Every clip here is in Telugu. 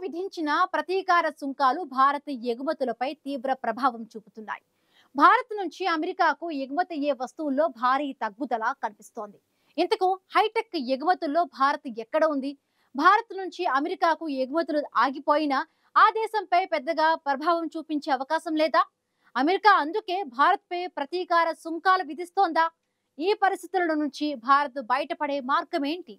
విధించిన ప్రతీకార సుంకాలు భారత ఎగుమతులపై తీవ్ర ప్రభావం చూపుతున్నాయి. భారత్ నుంచి అమెరికాకు ఎగుమతయ్యే వస్తువుల్లో భారీ తగ్గుదల కనిపిస్తోంది. ఇంతకు హైటెక్ ఎగుమతుల్లో భారత్ ఎక్కడ ఉంది? భారత్ నుంచి అమెరికాకు ఎగుమతులు ఆగిపోయినా ఆ దేశంపై పెద్దగా ప్రభావం చూపించే అవకాశం లేదా? అమెరికా అందుకే భారత్పై ప్రతీకార సుంకాలు విధిస్తోందా? ఈ పరిస్థితుల నుంచి భారత్ బయటపడే మార్గం ఏంటి?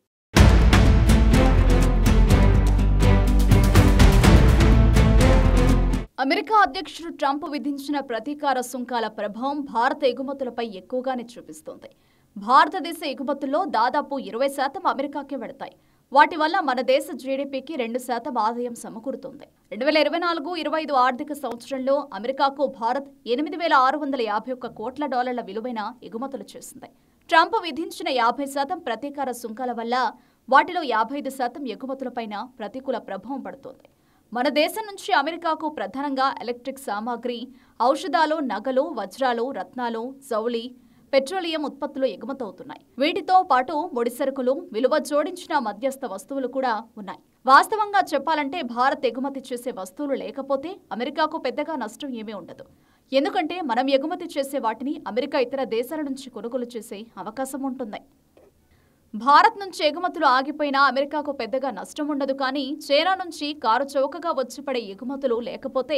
అమెరికా అధ్యక్షుడు ట్రంప్ విధించిన ప్రతీకార సుంకాల ప్రభావం భారత ఎగుమతులపై ఎక్కువగానే చూపిస్తోంది. భారతదేశ ఎగుమతుల్లో దాదాపు 20% అమెరికాకే వెడతాయి. వాటి వల్ల మన దేశ జీడీపీకి 2% ఆదాయం సమకూరుతోంది. 2024-25 ఆర్థిక సంవత్సరంలో అమెరికాకు భారత్ $8,651 కోట్ల విలువైన ఎగుమతులు చేసింది. ట్రంప్ విధించిన 50% ప్రతీకార సుంకాల వల్ల వాటిలో 55% ఎగుమతులపైన ప్రతికూల ప్రభావం పడుతోంది. మన దేశం నుంచి అమెరికాకు ప్రధానంగా ఎలక్ట్రిక్ సామాగ్రి, ఔషధాలు, నగలు, వజ్రాలు, రత్నాలు, జౌళి, పెట్రోలియం ఉత్పత్తులు ఎగుమతవుతున్నాయి. వీటితో పాటు ముడిసరుకులు, విలువ జోడించిన మధ్యస్థ వస్తువులు కూడా ఉన్నాయి. వాస్తవంగా చెప్పాలంటే భారత్ ఎగుమతి చేసే వస్తువులు లేకపోతే అమెరికాకు పెద్దగా నష్టం ఏమీ ఉండదు. ఎందుకంటే మనం ఎగుమతి చేసే వాటిని అమెరికా ఇతర దేశాల నుంచి కొనుగోలు చేసే అవకాశం ఉంటుంది. భారత్ నుంచి ఎగుమతులు ఆగిపోయినా అమెరికాకు పెద్దగా నష్టం ఉండదు. కానీ చైనా నుంచి కారు చౌకగా వచ్చిపడే ఎగుమతులు లేకపోతే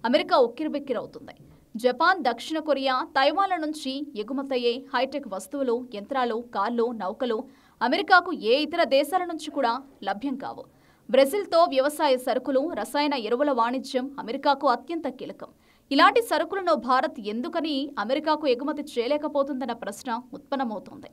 అమెరికా ఉక్కిరిబిక్కిరవుతుంది. జపాన్, దక్షిణ కొరియా, తైవాన్ల నుంచి ఎగుమతయ్యే హైటెక్ వస్తువులు, యంత్రాలు, కార్లు, నౌకలు అమెరికాకు ఏ ఇతర దేశాల నుంచి కూడా లభ్యం కావు. బ్రెజిల్తో వ్యవసాయ సరుకులు, రసాయన ఎరువుల వాణిజ్యం అమెరికాకు అత్యంత కీలకం. ఇలాంటి సరుకులను భారత్ ఎందుకని అమెరికాకు ఎగుమతి చేయలేకపోతుందన్న ప్రశ్న ఉత్పన్నమవుతోంది.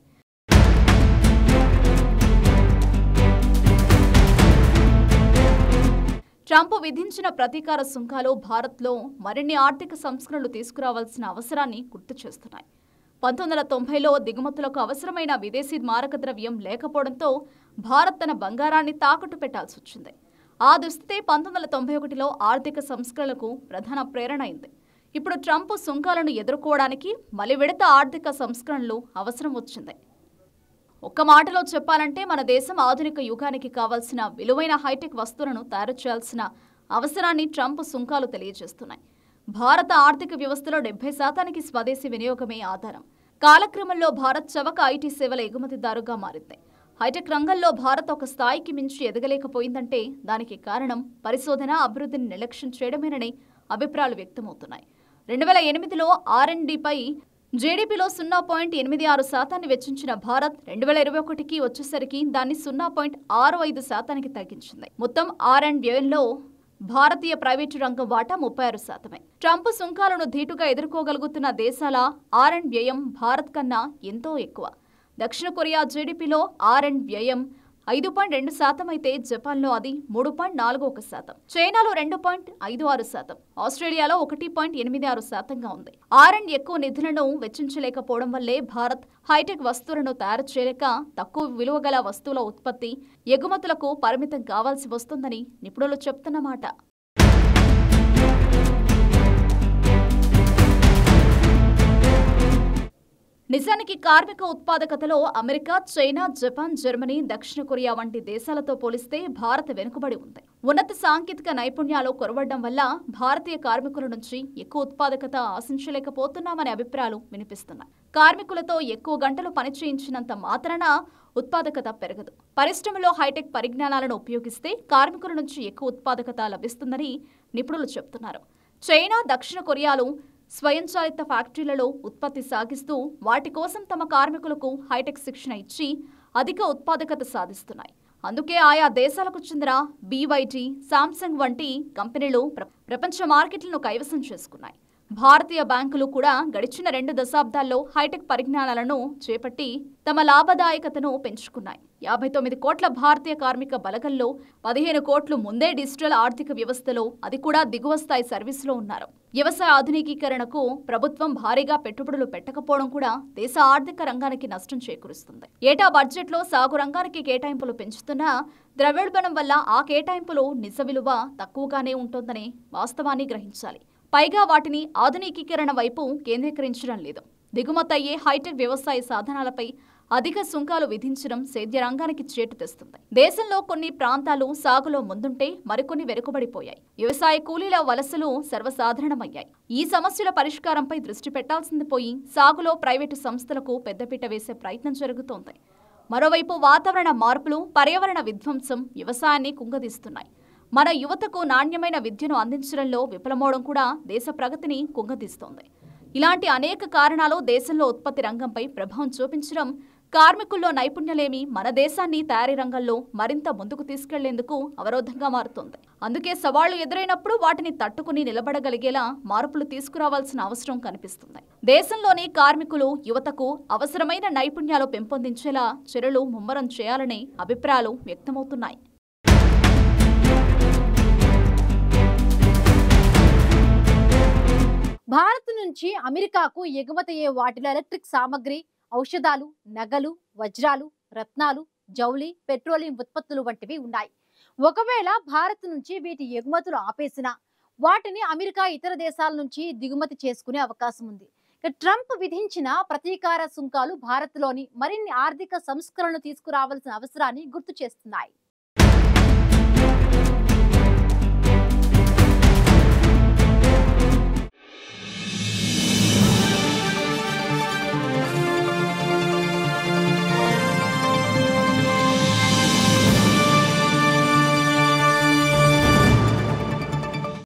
ట్రంప్ విధించిన ప్రతీకార సుంకాలు భారత్లో మరిన్ని ఆర్థిక సంస్కరణలు తీసుకురావాల్సిన అవసరాన్ని గుర్తు చేస్తున్నాయి. 1990లో దిగుమతులకు అవసరమైన విదేశీ మారక ద్రవ్యం లేకపోవడంతో భారత్ తన బంగారాన్ని తాకట్టు పెట్టాల్సి వచ్చింది. ఆ దుస్థితి 1991లో ఆర్థిక సంస్కరణలకు ప్రధాన ప్రేరణ అయింది. ఇప్పుడు ట్రంప్ సుంకాలను ఎదుర్కోవడానికి మలి విడత ఆర్థిక సంస్కరణలు అవసరం వచ్చింది. ఒక్క మాటలో చెప్పాలంటే మన దేశం ఆధునిక యుగానికి కావాల్సిన విలువైన హైటెక్ వస్తువులను తయారు చేయాల్సిన అవసరాన్ని ట్రంప్ సుంకాలు తెలియజేస్తున్నాయి. భారత ఆర్థిక వ్యవస్థలో 70% స్వదేశీ వినియోగమే ఆధారం. కాలక్రమంలో భారత్ చవక ఐటీ సేవల ఎగుమతిదారుగా మారింది. హైటెక్ రంగంలో భారత్ ఒక స్థాయికి మించి ఎదగలేకపోయిందంటే దానికి కారణం పరిశోధన, అభివృద్ధిని నిర్లక్ష్యం చేయడమేనని అభిప్రాయాలు వ్యక్తమవుతున్నాయి. 2008లో R&Dపై జీడీపీలో 0.86% వెచ్చించిన భారత్ 2021కి వచ్చేసరికి దాన్ని 0.65%కి తగ్గించింది. మొత్తం R&D వ్యయంలో భారతీయ ప్రైవేటు రంగం వాటా 36%. ట్రంప్ సుంకాలను ధీటుగా ఎదుర్కోగలుగుతున్న దేశాల R&D వ్యయం భారత్ కన్నా ఎంతో ఎక్కువ. దక్షిణ కొరియా జీడీపీలో R&D వ్యయం 5.2% అయితే జపాన్లో అది 3.41%, చైనాలో 2.56%, ఆస్ట్రేలియాలో 1.86%గా ఉంది. R&D ఎక్కువ నిధులను వెచ్చించలేకపోవడం వల్లే భారత్ హైటెక్ వస్తువులను తయారు చేయలేక తక్కువ విలువ గల వస్తువుల ఉత్పత్తి, ఎగుమతులకు పరిమితం కావాల్సి వస్తుందని నిపుణులు చెప్తున్నమాట. నిజానికి కార్మిక ఉత్పాదకతలో అమెరికా, చైనా, జపాన్, జర్మనీ, దక్షిణ కొరియా వంటి దేశాలతో పోలిస్తే భారత్ వెనుకబడి ఉంది. ఉన్నత సాంకేతిక నైపుణ్యాలు కొరవడం వల్ల భారతీయ కార్మికుల నుంచి ఎక్కువ ఉత్పాదకత ఆశించలేకపోతున్నామనే అభిప్రాయాలు వినిపిస్తున్నాయి. కార్మికులతో ఎక్కువ గంటలు పనిచేయించినంత మాత్రాన ఉత్పాదకత పెరగదు. పరిశ్రమలో హైటెక్ పరిజ్ఞానాలను ఉపయోగిస్తే కార్మికుల నుంచి ఎక్కువ ఉత్పాదకత లభిస్తుందని నిపుణులు చెబుతున్నారు. చైనా, దక్షిణ కొరియాలు స్వయంచాలిత ఫ్యాక్టరీలలో ఉత్పత్తి సాగిస్తూ వాటి కోసం తమ కార్మికులకు హైటెక్ శిక్షణ ఇచ్చి అధిక ఉత్పాదకత సాధిస్తున్నాయి. అందుకే ఆయా దేశాలకు చెందిన BYD, శాంసంగ్ వంటి కంపెనీలు ప్రపంచ మార్కెట్లను కైవసం చేసుకున్నాయి. భారతీయ బ్యాంకులు కూడా గడిచిన 2 దశాబ్దాల్లో హైటెక్ పరిజ్ఞానాలను చేపట్టి తమ లాభదాయకతను పెంచుకున్నాయి. 59 కోట్ల భారతీయ కార్మిక బలగంలో 15 కోట్లు ముందే డిజిటల్ ఆర్థిక వ్యవస్థలో, అది కూడా దిగువ స్థాయి సర్వీసులో ఉన్నారు. వ్యవసాయ ఆధునికీకరణకు ప్రభుత్వం భారీగా పెట్టుబడులు పెట్టకపోవడం కూడా దేశ ఆర్థిక రంగానికి నష్టం చేకూరుస్తుంది. ఏటా బడ్జెట్లో సాగు రంగానికి కేటాయింపులు పెంచుతున్నా ద్రవ్యోల్బణం వల్ల ఆ కేటాయింపులు నిజ విలువ తక్కువగానే ఉంటుందనే వాస్తవాన్ని గ్రహించాలి. పైగా వాటిని ఆధునికీకరణ వైపు కేంద్రీకరించడం లేదు. దిగుమతయ్యే హైటెక్ వ్యవసాయ సాధనాలపై అధిక సుంకాలు విధించడం సేద్య రంగానికి చేటు తెస్తుంది. దేశంలో కొన్ని ప్రాంతాలు సాగులో ముందుంటే మరికొన్ని వెనుకబడిపోయాయి. వ్యవసాయ కూలీల వలసలు సర్వసాధారణమయ్యాయి. ఈ సమస్యల పరిష్కారంపై దృష్టి పెట్టాల్సింది పోయి సాగులో ప్రైవేటు సంస్థలకు పెద్దపీట వేసే ప్రయత్నం జరుగుతోంది. మరోవైపు వాతావరణ మార్పులు, పర్యావరణ విధ్వంసం వ్యవసాయాన్ని కుంగదీస్తున్నాయి. మన యువతకు నాణ్యమైన విద్యను అందించడంలో విఫలమవడం కూడా దేశ ప్రగతిని కుంగదీస్తోంది. ఇలాంటి అనేక కారణాలు దేశంలో ఉత్పత్తి రంగంపై ప్రభావం చూపించడం, కార్మికుల్లో నైపుణ్యలేమి మన దేశాన్ని తయారీ రంగంలో మరింత ముందుకు తీసుకెళ్లేందుకు అవరోధంగా మారుతోంది. అందుకే సవాళ్లు ఎదురైనప్పుడు వాటిని తట్టుకుని నిలబడగలిగేలా మార్పులు తీసుకురావాల్సిన అవసరం కనిపిస్తుంది. దేశంలోని కార్మికులు, యువతకు అవసరమైన నైపుణ్యాలు పెంపొందించేలా చర్యలు ముమ్మరం చేయాలనే అభిప్రాయాలు వ్యక్తమవుతున్నాయి. భారత్ నుంచి అమెరికాకు ఎగుమతయ్యే వాటిలో ఎలక్ట్రిక్ సామగ్రి, ఔషధాలు, నగలు, వజ్రాలు, రత్నాలు, జౌళి, పెట్రోలియం ఉత్పత్తులు వంటివి ఉన్నాయి. ఒకవేళ భారత్ నుంచి వీటి ఎగుమతులు ఆపేసినా వాటిని అమెరికా ఇతర దేశాల నుంచి దిగుమతి చేసుకునే అవకాశం ఉంది. ట్రంప్ విధించిన ప్రతీకార సుంకాలు భారత్లోని మరిన్ని ఆర్థిక సంస్కరణలు తీసుకురావాల్సిన అవసరాన్ని గుర్తు చేస్తున్నాయి.